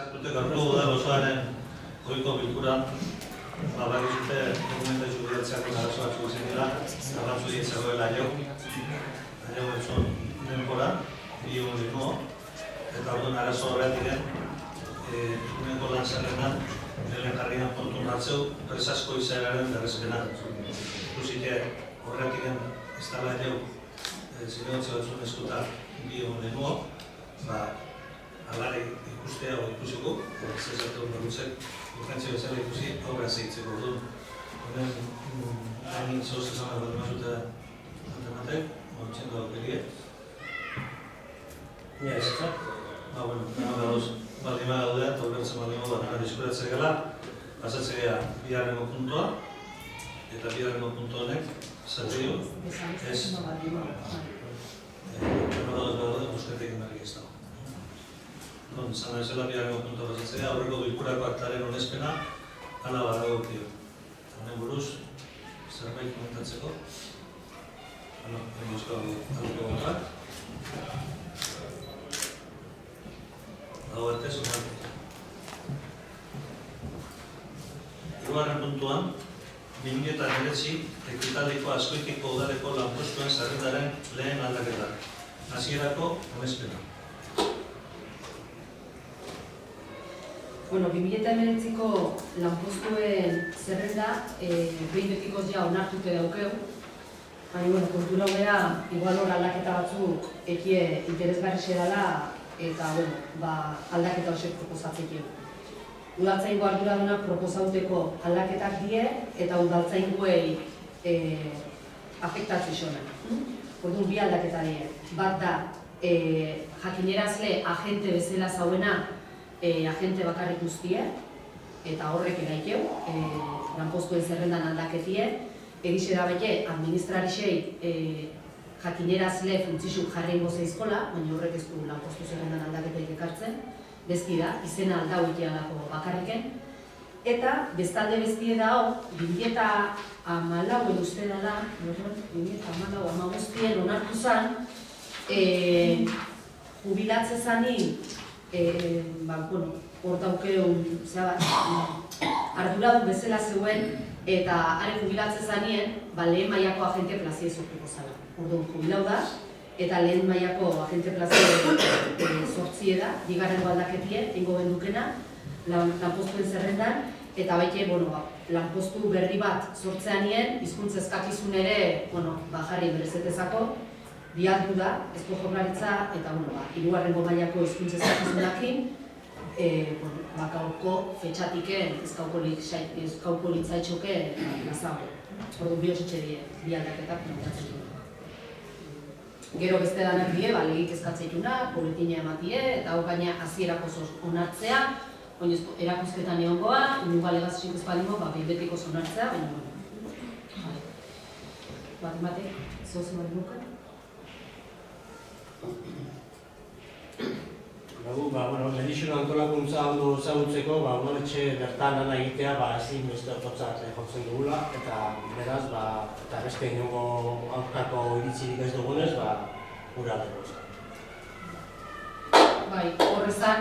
Sartute gaurko udal osoaren goiko bilkuran bakizute dokumentazio bilatzeako arazo batzuk izan dira, arratzu ditzagoela aio etzun denbora, bi egun eta orduan arazo horretiken eguneko lan zerrendan lehen jarrian kontu hartzeu presasko izaeraren berrezpena. Ikusite horretiken ez dala aio zirotze batzun eskuta bi egun alare ikustea o ikusiko, zezatu badutzek urgentzio bezala ikusi aurra zeitzeko orduan. Honen hain zoz esan bat mazuta antematek, ontzen da aukerie. Ja, ez da? Bueno, baldima gaudea, eta horretzen baldima bat nara diskuratzea gala, pasatzea biharrengo puntua, eta biharrengo puntu honek, zertio, ez... Busketek emarrik ez dago. Zana ezela biharrengo puntua pasatzea, aurreko bilkurako aktaren honezpena, hala badago kio. Honen buruz, zerbait komentatzeko. Egozko aluko gotak. Dago batez, onartu. Hirugarren puntuan, 2019 ekitaldiko Azkoitiko udaleko lanpostuen zerrendaren lehen aldaketa. Hasierako honezpena. Bueno, 2019ko lanpostuen zerrenda behin betikoz ja onartute daukeu. Baina, kontura hobea, igual hor aldaketa batzuk ekie interesgarri dela eta aldaketa horiek proposatzekio. Udaltzaingo arduradunak proposauteko aldaketak die eta udaltzaingoei afektatzi zona. Orduan bi aldaketa die. Bat da, jakinerazle agente bezala zauena agente bakarrik guztie, eta horrek eraikeu, lanpostuen zerrendan aldaketie, egixe da bete, administrarisei jakinerazle funtzisuk jarri ingo zeizkola, baina horrek ez du lanpostu zerrendan aldaketeik ekartzen, bezki da, izena aldau itealako bakarriken, eta bestalde bestie da hau, 2014 uste dela, 2014 onartu zen, jubilatze zanin, hor daukeun arduradun bezala zeuen eta are jubilatze zanien lehen mailako agente plazie sortuko zala. Orduan jubilau da eta lehen mailako agente plazie sortzie da, bigarrengo aldaketie, ingo gendukena, lanpostuen zerrendan, eta baite, lanpostu berri bat sortzeanien, hizkuntza eskakizun ere, jarri berezetezako, bialdu da, ezko Jaurlaritza, eta hirugarrengo mailako hizkuntza eskakizunakin, gaurko fetxatiken ezkauko litzaitxoke nazago. Orduan bi ositxe die, bi aldaketak planteatzen du. Gero beste danak die, legik eskatzeituna, boletina ematie, eta hau gaina hasierako onartzea, erakusketan egongoa, inungo alegazioik ez badimo, behin betiko onartzea, baina bat ematek, zozen bat nuka. Medizio antolakuntza ondo ezagutzeko, udaletxe bertan lan egitea ezin beste ototzat jotzen dugula, eta beraz, eta beste inongo aurkako iritzirik ez dugunez, gura dugu. Horrezan,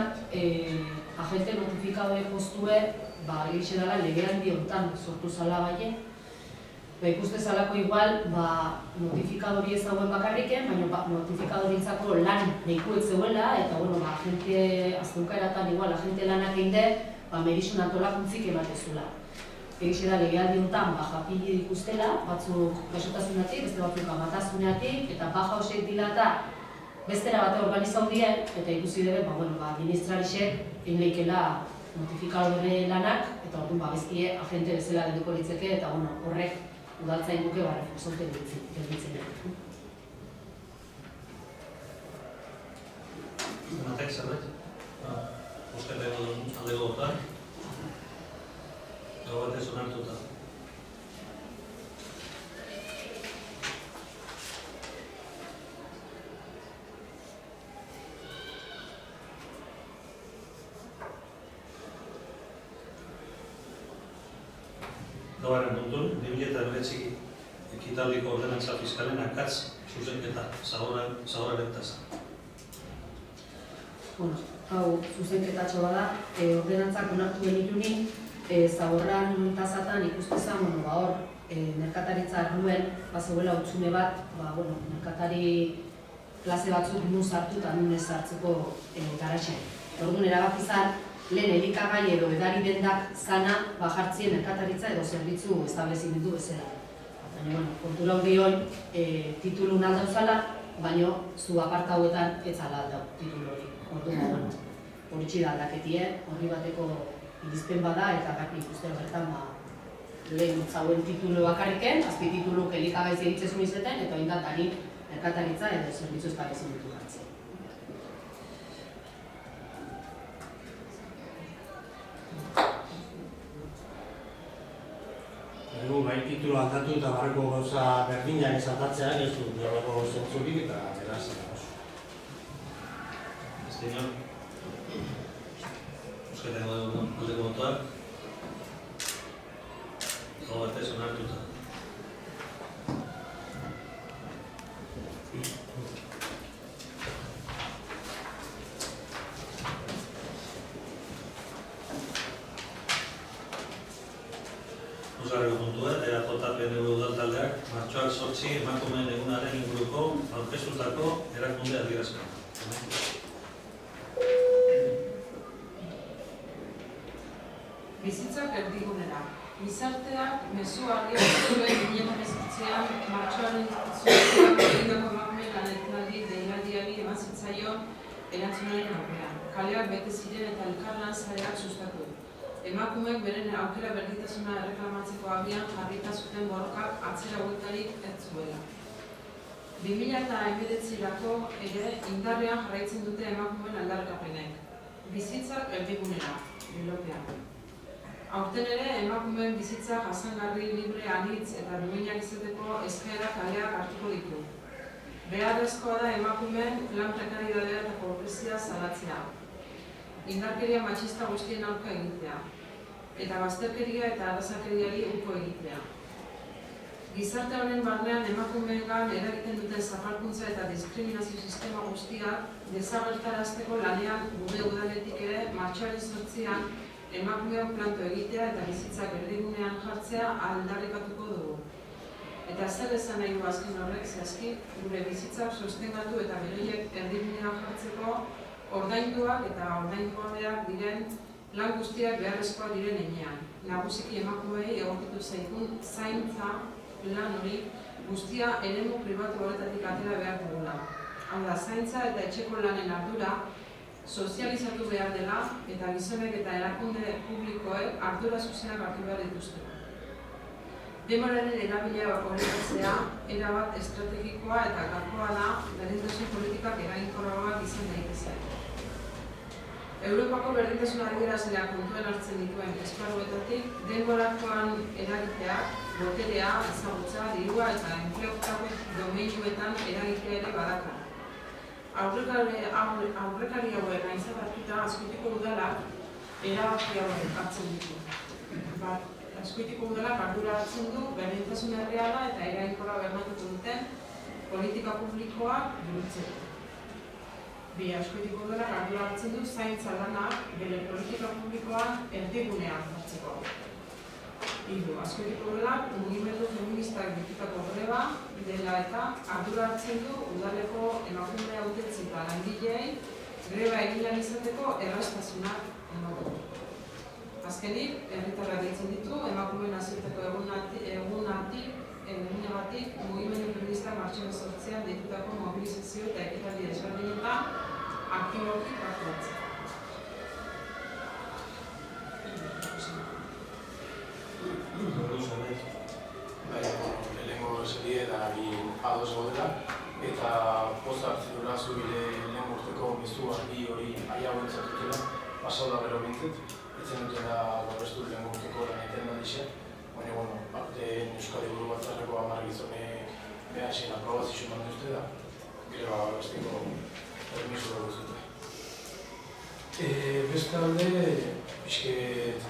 agente notifikadore postue, egixe dela legean diontan sortu zala baie, ikuste zalako igual, notifikadori ez dagoen bakarriken, baina notifikadorientzako lan nahikoek zeuela, eta agente azteukaratan igual, agente lanak eginde, medizio antolakuntzik ematezula. Egixe da legealdi honetan japili ikustela, batzuk gaixotasunatik, beste batzuk amatasunatik, eta baja horiek dila eta bestera bate organizau dien, eta ikusi debe, administrarisek egin lehikela notifikadore lanak, eta orduan bestie agente bezala geldiko litzeke, eta horrek udaltzain guke refusaute gelditzen dut. Zematek zerbait? Busketek aldeko gotak. Gau batez onartuta. Gauaren puntun, 2019 ekitaldiko ordenantza fiskalen akatz zuzenketa, zagoraren tasa. hau zuzenketatxo bada, ordenantzak onartu genitunin, Zaborran tasatan ikustezan, hor, merkataritza arluen, bazegoela hutsune bat, merkatari klase batzuk nun sartu eta nun ez sartzeko garaxean. Orduan erabaki zan, lehen elikagai edo edari dendak zana jartzien merkataritza edo zerbitzu establezimendu bezala. Baina, kontura horion titulu nahi dauzala, baina zu aparta hauetan ez ala aldau titulu hori. Orduan, hori da aldaketie, horri bateko irizpen bada eta garbi ikusten bertan lehen zauen titulu bakarriken, azpi tituluk elikagaiz eritzezun izeten, eta indatari merkataritza edo zerbitzu establezimendu jartzen. Bai, titulu aldatu eta barreko gauza berdinak ez aldatzea, ez du diabako zentzurik eta beraz oso. Beste inor? Euskal aldeko botoak. Hau batez onartuta. Bosgarren puntua, EAJ-PNV udaltaldeak martxoak 8 emakumeen egunaren inguruko aurkeztutako erakunde adierazpena. Bizitzak erdigunera. Gizarteak mezu argia zuen 2018an martxoaren zuzenak egindako emakumeen lanetenaldi deialdiari eman zitzaion erantzunaren aurrean. Kaleak bete ziren eta elkarlan sareak sustatu. Emakumeek beren aukera berdintasuna erreklamatzeko abian jarrita zuten borrokak atzera bueltarik ez zuela. 2019erako ere indarrean jarraitzen dute emakumeen aldarrikapenek. Bizitzak erdigunera, bilopean. Aurten ere, emakumeen bizitza jasangarri, libre, anitz eta duinak izateko eskaera kaleak hartuko ditu. Beharrezkoa da emakumeen lan prekaridadea eta pobrezia salatzea. Indarkeria matxista guztien aurka egitea. Eta bazterkeria eta arrazakeriari uko egitea. Gizarte honen barnean emakumeengan eragiten duten zapalkuntza eta diskriminazio sistema guztiak desagertarazteko lanean gure udaletik ere martxoaren 8an emakumeok planto egitea eta bizitzak erdigunean jartzea aldarrikatuko dugu. Eta zer esan nahi du azken horrek zehazki, gure bizitzak sostengatu eta beroiek erdigunean jartzeko ordainduak eta ordainduak diren lan guztiak beharrezkoak diren heinean. Nagusiki emakumeei egokitu zaikun zaintza lan hori guztia eremu pribatu horretatik atera behar dugula. Hau da, zaintza eta etxeko lanen ardura sozializatu behar dela eta gizonek eta erakunde publikoek ardura zuzenak hartu behar dituzte. Denboraren erabilera horretatzea erabat estrategikoa eta gakoa da berdintasun politikak eraginkorragoak izan daitezen. Europako berdintasun adierazlea kontuen hartzen dituen esparruetatik denborakoan eragiteak, boterea, ezagutza, dirua eta enpleotako domeinuetan eragitea ere badaka. Aurrekari hauen aintzat hartuta Azkoitiko udalak erabaki hauek hartzen ditu. Azkoitiko udalak ardura hartzen du berdintasun erreala eta eraginkorra bermatuko duten politika publikoak burutzeko. Bi, Azkoitiko udalak ardura hartzen du zaintza lanak bere politika publikoan erdigunean hartzeko. Hiru, Azkoitiko udalak mugimendu feministak ditutako greba dela eta ardura hartzen du udaleko emakume hautetxe eta langileei greba egin lan izateko erraztasunak emango. Azkenik, herritarrak deitzen ditu emakumeen nazioarteko egunegatik mugimendu feministak martxoaren 8an deitutako mobilizazio eta ekitaldi desberdinetan aktiboki parte hartzea. Lehenengo eserie eta ados godela eta poza hartzen dura zubile lehen urteko mezu argi hori aiago entzatutela pasau da gero bintzet, etzen dutela babestu lehen urteko lanetan da dixe, baina parte Euskal Buru Batzarreko 10 gizonek behatzen aprobazio eman duzte da, greba besteko permiso dugu zute. Bestalde, pixket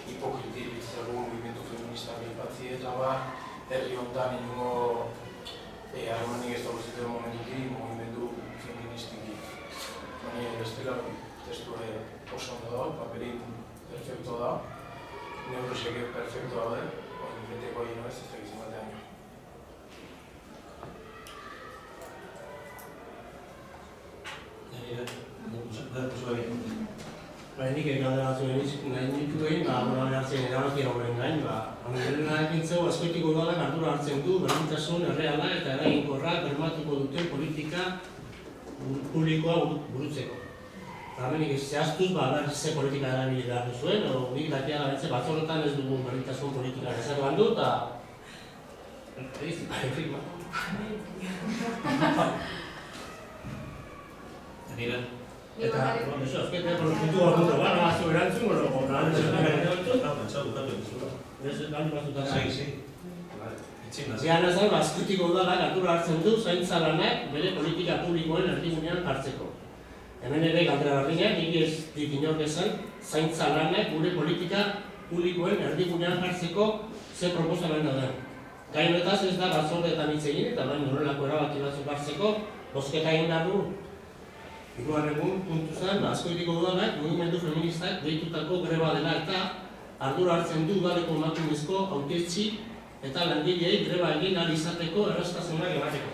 hipokriti bizarru mugimendu feminista bilpatzi eta herri hontan inungo harmonik ez dago zuten momentutik mugimendu feministiki. baina bestela testu oso ondo dago, paperin perfecto da, neurosek perfecto daude, beteko egin ez egizien batean. Nik galdera batzu nahi nituen, hori hartzen erabaki horren gain, ekintzeu azkoitiko udalak ardura hartzen du, berdintasun erreala eta eraginkorra bermatuko duten politika publikoa burutzeko. Hemenik zehaztuz, ze politika erabili behar duzuen, nik dakia garetze batzorretan ez dugun berdintasun politika ezarban du, eta... Eta, eso, azkete, konfitu apunto gara, bazo erantzun, azkutiko udalak ardura hartzen du zaintza lanak bere politika publikoen erdigunean hartzeko. Hemen ere galdera berdinak, nik ez dit inork esan, zaintza lanak gure politika publikoen erdigunean hartzeko ze proposamen da. Gai honetaz ez da batzordeetan hitz egin eta baina horrelako erabaki batzuk hartzeko bozketa egin behar du. Hirugarren puntu zen, azkoitiko udalak mugimendu feministak deitutako greba dela eta ardura hartzen du udaleko emakumezko hautetsi eta langileei greba egin ahal izateko erraztasunak emateko.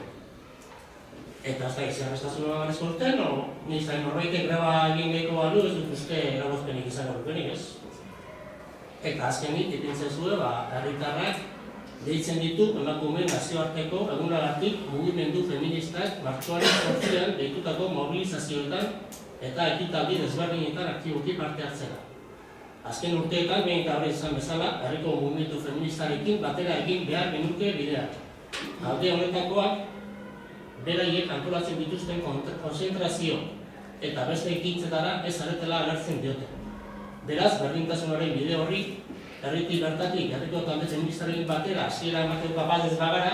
Eta ez da izan erraztasunak garezko urten, niztain horreitek greba egin gehiko balu ez dut uste eragozpenik izango dutenik ez. Eta azkenik, ipintzen zuen, herritarrak deitzen ditu emakumeen nazioarteko egunagatik mugimendu feministak martxoaren 8an deitutako mobilizazioetan eta ekitaldi desberdinetan aktiboki parte hartzera. Azken urteetan, behin eta horre izan bezala, herriko mugimendu feministarekin batera egin behar genuke bideak. Alde honetakoak, beraiek antolatzen dituzten konzentrazio eta beste ekintzetara ez aretela agertzen diote. Beraz, berdintasunaren bide horri, herritik bertatik, herriko talde feministaren batera hasiera emateko kapaz ez bagara,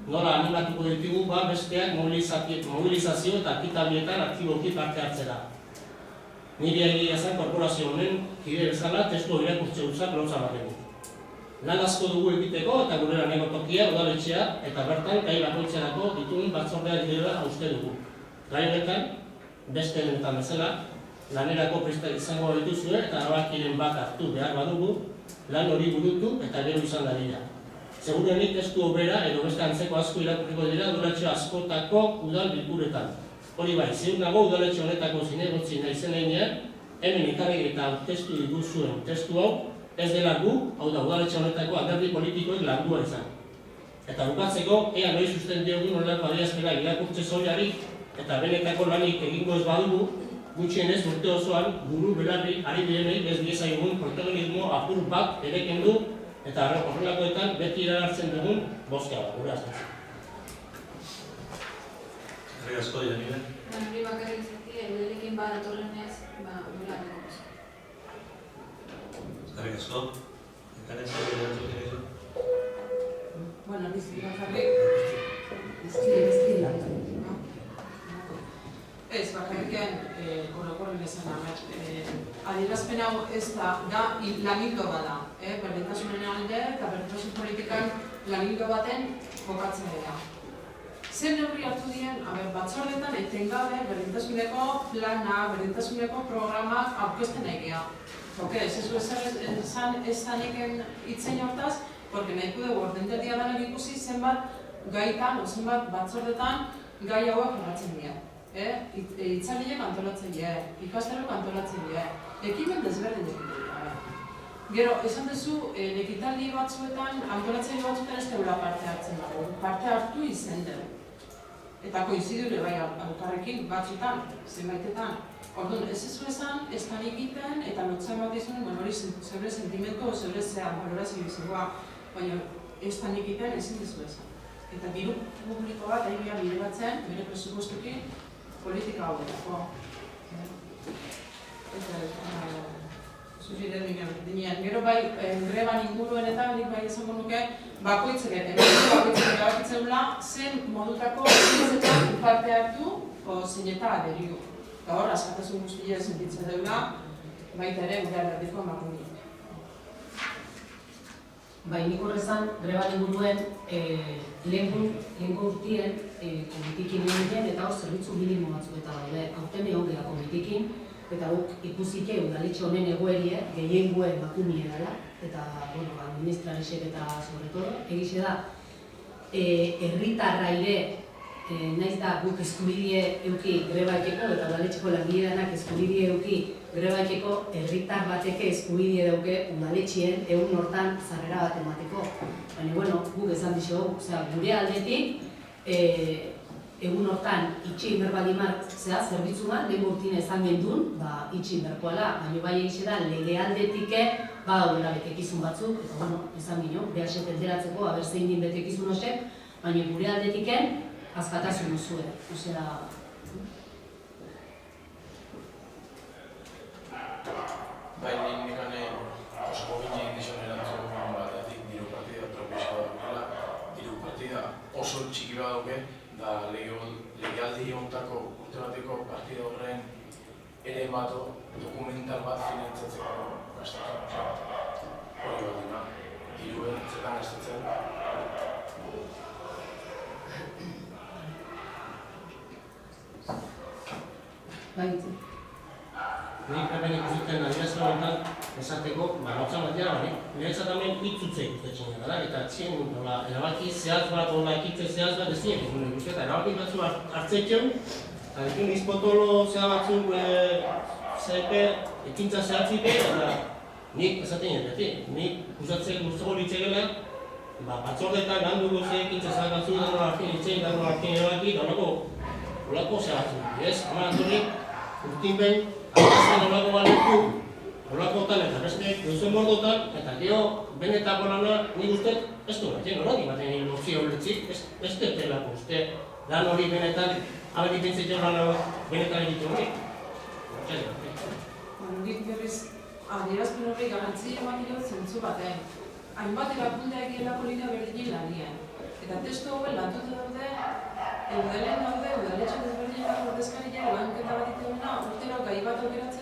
nola animatuko ditugu besteak mobilizazio eta ekitaldietan aktiboki parte hartzera. Nire egia zen korporazio honen kide bezala testu irakurtze hutsak gauza batean. Lan asko dugu egiteko eta gure laneko tokia udaletxea eta bertan gai bakoitzerako ditugun batzordeak direla uste dugu. Gai horretan, beste denetan bezala, lanerako presta izango dituzue eta erabakiren bat hartu behar badugu, lan hori burutu eta gero izan dadila. Segurenik testu obera edo beste antzeko asko irakurriko dira udaletxe askotako udal bilkuretan. Hori bai, ziur nago udaletxe honetako zinegotzi naizen heinean, hemen ikarri eta aurkeztu dituzuen testu hau, ez dela gu, hau da udaletxe honetako alderdi politikoek landua izan. Eta bukatzeko, ea noiz usten diogun horrelako adierazpena irakurtze soilari eta benetako lanik egingo ez badugu, gutxienez urte osoan buru belarri ari direnei ez diezaigun protagonismo apur bat ere kendu eta horrelakoetan beti iragartzen dugun bozka bat, gure azkatzen. Herri asko, Janine. Hori bakarrik zati, eguderekin bat atorrenez, gure aldeko bozka. Herri asko. Ekaren zaila erantzuk direzu. Bueno, bizi bakarrik. Ez, bakarriken, orokorren esan adierazpen hau ez da lanildo bada, berdintasunen alde eta berdintasun politikan lanildo baten jokatzen dira. Zer neurri hartu diren, batzordetan etengabe berdintasuneko plana, berdintasuneko programak aurkezten egia. Ez du esan eken hitzen hortaz, porque nahiko dugu ordentetia daren ikusi zenbat gaitan, zenbat batzordetan gai hauak jorratzen dira. Itzaliek antolatzen dira, ikastarok antolatzen dira, ekimen desberdinek dira. Gero, esan duzu, ekitaldi batzuetan, antolatzen batzuetan ez teula parte hartzen dago, parte hartu izen den. Eta koinzidure bai aukarrekin batzuetan, zenbaitetan. Orduan, ez ezu esan, ez tan egiten eta lotzen bat izan, hori zeure sentimentu, zeure zean, valorazio izangoa, baina ez tan egiten ezin dizu esan. Eta diru publiko bat egia bide batzen, bere presupuestuki, politika hauetako. Gero bai, greban inguruenetan, nik bai esango nuke, bakoitzek erabakitzegula, zen modutako izatetan parte hartu, zineta aderiu. Eta hor, askatasun guztia sentitzen deula, baita ere gure alderdiko emakumeak. Bai, nik horrezan, greban inguruen lehenko urtien komitekin egiten eta hor zerbitzu minimo batzu eta daude. Aurten egon geha komitekin eta guk ikusike udaletxe honen egoerie gehiengoa emakumie dela eta administrarisek eta sobre todo egixe da herritarra ere naiz da guk eskubidie euki grebaikeko eta udaletxeko langileanak eskubidie euki grebaikeko herritar bateke eskubidie dauke udaletxien egun hortan zarrera bat emateko. Baina, bueno, guk esan dixo, gure aldetik egun hortan itxi berbadimar zerbitzuan, lehen urtin ezan gendun, itxi berkoala, baina bai egize da lege aldetike daudela betekizun batzuk, eta bueno, esan gino, behasek enteratzeko, haber zein din betekizun hosek, baina gure aldetiken azkatasun osue, osea... Baina nikane oso ginen dizon erantzun batetik diru partida tropizkoa dukela, diru partida oso txiki bat duke, da legealdi hontako urte bateko partida horren ere bato dokumental bat finantzatzeko gastatzen. Hori bat dira, diruen zetan gastatzen. Baitzen. Nik hemen ikusiten adierazten honetan esateko, gauza batean, niretzat hemen hitzutze ikustetzen gara, eta txien erabaki zehaz bat, ekitze zehaz bat ez dien egin ikusten, eta erabaki batzu hartzetzen, eta dikin izpotolo zehaz batzuk ekintza zehatzipe, eta nik esaten jen beti, nik usatzen guztoko litzegela, batzordetan ganduko ze ekintza zehaz batzuk dago hartzen litzegin, dago hartzen erabaki, eta olako zehaz batzuk, ez? Hamar antorik, urtin behin, Azken olako baleku, olakotan eta beste duzen bordotan, eta gero benetako lana nik uste ez du batzen horak imaten nire mozio horretzik, ez telako uste lan hori benetan, abedi pentsetxo lan benetan egitu hori. Nik berriz, adierazpen horri garantzi ematen dut zentzu baten. Hainbat erakundeak egilako linea berdinen lanien. Eta testu hauen lantute daude, eudelen daude, udaletxe desberdinetako ordezkariak lanketa bat dituena, urtero gai bat aukeratzea,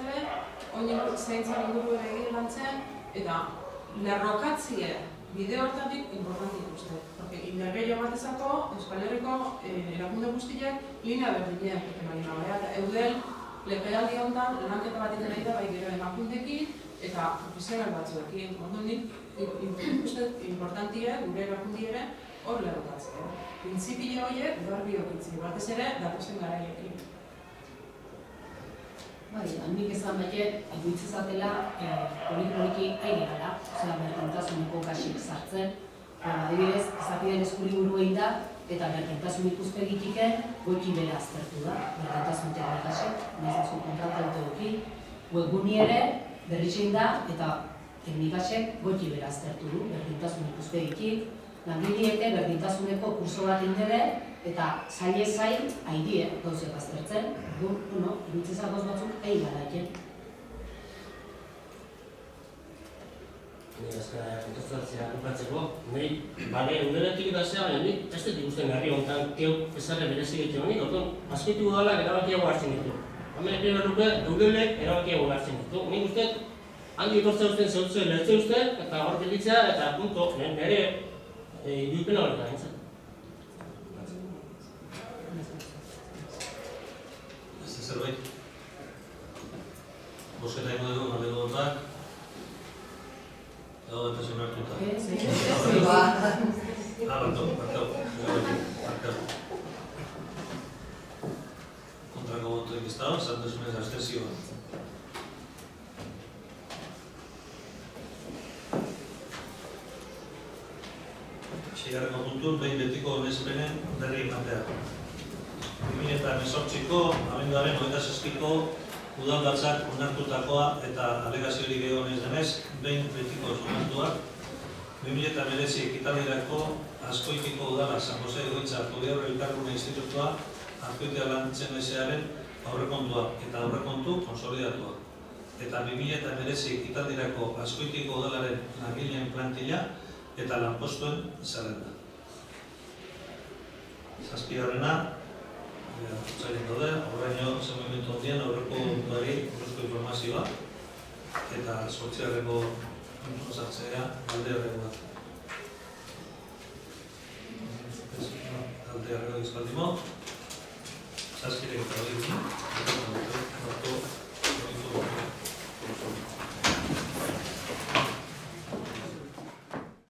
oineko zaintzan inguru ere egin lantzen, eta lerrokatzie bide hortatik importantik uste. Indargeio batezako, Euskal Herriko erakunde guztiak linea berdinen egiten eta eudel legealdi honetan lanketa bat egiten ari da bai gero emakundekin eta profesional batzuekin. Orduan uste importantia gure erakundiere hor lerrokatzea. Printzipio horiek garbi okitzi, batez ere datozen garaiekin. Nik esan baina, eguitzezatela poliki aire gara, berdintasuneko kasik sartzen. Adibidez, ezapiden eskuriburu egin da, eta berdintasun ikuspegitiken goiki bere aztertu da, berdintasun teknikasek, nahiz asko kontrata duki, webguni ere berritxein da, eta teknikasek goiki bere aztertu du, berdintasun ikuspegitik, langileeke berdintasuneko kurso bat indebe eta zain haidie gauzek aztertzen, irutzezak gauz batzuk egin gara eken. Nire azkara kontrastatzea dukatzeko, nire udeletik da zea, baina nik ez dut ikusten herri honetan keuk ezarre berezi egiten honik, orduan askoitu udalak erabakiago hartzen ditu. Hemen egin berruke, eudelek erabakiago hartzen ditu. Nik uste, handi etortzea usten zeutzen lertze usten, eta hor gelditzea, eta punto, nire irudipena hori da, entzat. Ez da zerbait? Bosketa ingo dugu, galego ondak. Dago betasun hartuta. Barkatu. Kontrako botoek ez dago, zantasunez abstenzioa. Seigarreko puntun, behin betiko onespenen berri ematea. 2018ko, abenduaren 27ko udalbatzak onartutakoa eta alegaziorik egon ez denez, behin betiko onartuak. 2019 ekitaldirako Azkoitiko udala San Jose egoitza Kudeaur Elkargune Institutua Azkoitia lantzen ezearen aurrekontua eta aurrekontu konsolidatua. Eta 2019 ekitaldirako Azkoitiko udalaren langileen plantilla eta lanpostuen zerrenda. Zazpigarrena, txailen daude, horreino zenbaimentu ondien aurreko duari buruzko informazioa eta sortziarreko sartzea galde horreko bat. gero izpaldimo, saskirek eta hori